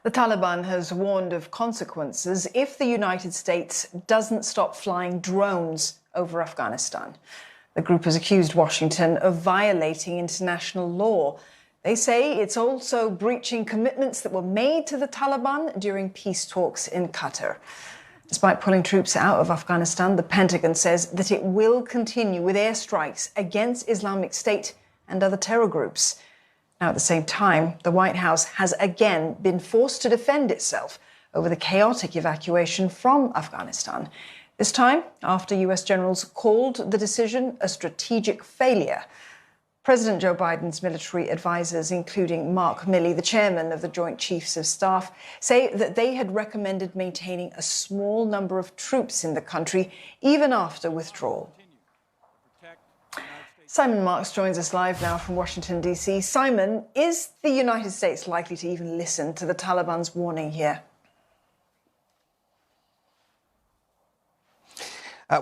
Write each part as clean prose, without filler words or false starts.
The Taliban has warned of consequences if the United States doesn't stop flying drones over Afghanistan. The group has accused Washington of violating international law. They say it's also breaching commitments that were made to the Taliban during peace talks in Qatar. Despite pulling troops out of Afghanistan, the Pentagon says that it will continue with airstrikes against Islamic State and other terror groups. Now, at the same time, the White House has again been forced to defend itself over the chaotic evacuation from Afghanistan. This time, after US generals called the decision a strategic failure. President Joe Biden's military advisors, including Mark Milley, the chairman of the Joint Chiefs of Staff, say that they had recommended maintaining a small number of troops in the country, even after withdrawal. Simon Marks joins us live now from Washington, D.C. Simon, is the United States likely to even listen to the Taliban's warning here?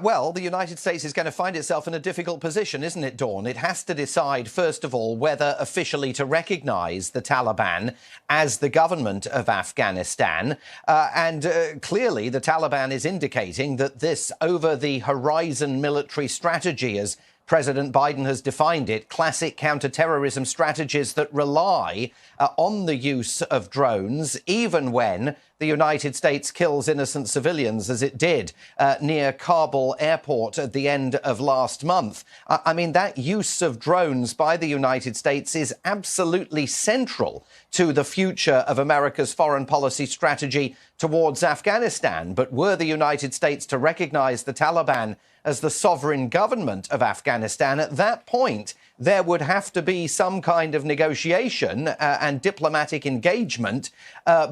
Well, the United States is going to find itself in a difficult position, isn't it, Dawn? It has to decide, first of all, whether officially to recognise the Taliban as the government of Afghanistan. Clearly, the Taliban is indicating that this over-the-horizon military strategy, as President Biden has defined it, classic counter-terrorism strategies that rely on the use of drones, even when the United States kills innocent civilians, as it did near Kabul airport at the end of last month. I mean, that use of drones by the United States is absolutely central to the future of America's foreign policy strategy towards Afghanistan. But were the United States to recognise the Taliban as the sovereign government of Afghanistan, at that point, there would have to be some kind of negotiation and diplomatic engagement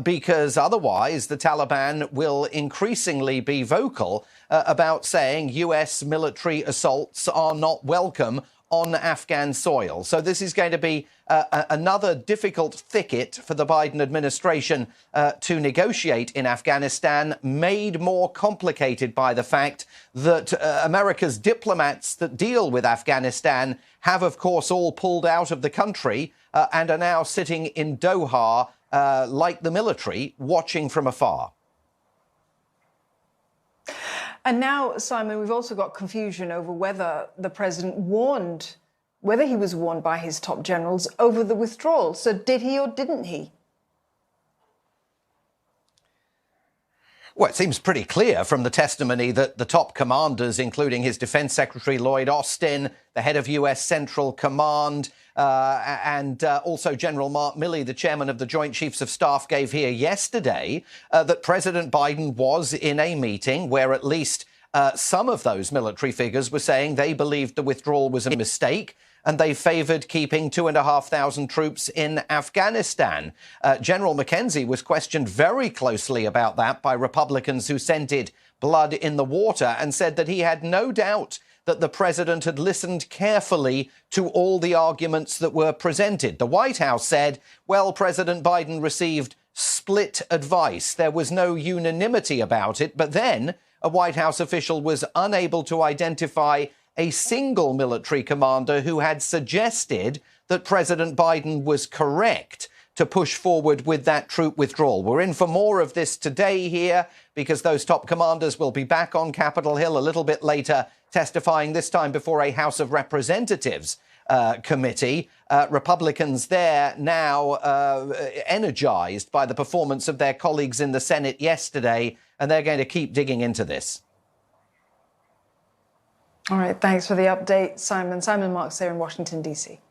because otherwise the Taliban will increasingly be vocal about saying US military assaults are not welcome on Afghan soil. So this is going to be another difficult thicket for the Biden administration to negotiate in Afghanistan, made more complicated by the fact that America's diplomats that deal with Afghanistan have, of course, all pulled out of the country and are now sitting in Doha, like the military, watching from afar. And now, Simon, we've also got confusion over whether the president whether he was warned by his top generals over the withdrawal. So did he or didn't he? Well, it seems pretty clear from the testimony that the top commanders, including his Defense Secretary Lloyd Austin, the head of US Central Command, and also General Mark Milley, the chairman of the Joint Chiefs of Staff, gave here yesterday that President Biden was in a meeting where at least some of those military figures were saying they believed the withdrawal was a mistake and they favoured keeping 2,500 troops in Afghanistan. General McKenzie was questioned very closely about that by Republicans who scented blood in the water and said that he had no doubt that the president had listened carefully to all the arguments that were presented. The White House said, well, President Biden received split advice. There was no unanimity about it. But then a White House official was unable to identify a single military commander who had suggested that President Biden was correct to push forward with that troop withdrawal. We're in for more of this today here because those top commanders will be back on Capitol Hill a little bit later, testifying this time before a House of Representatives committee. Republicans there now energized by the performance of their colleagues in the Senate yesterday, and they're going to keep digging into this. All right, thanks for the update, Simon. Simon Marks there in Washington, D.C.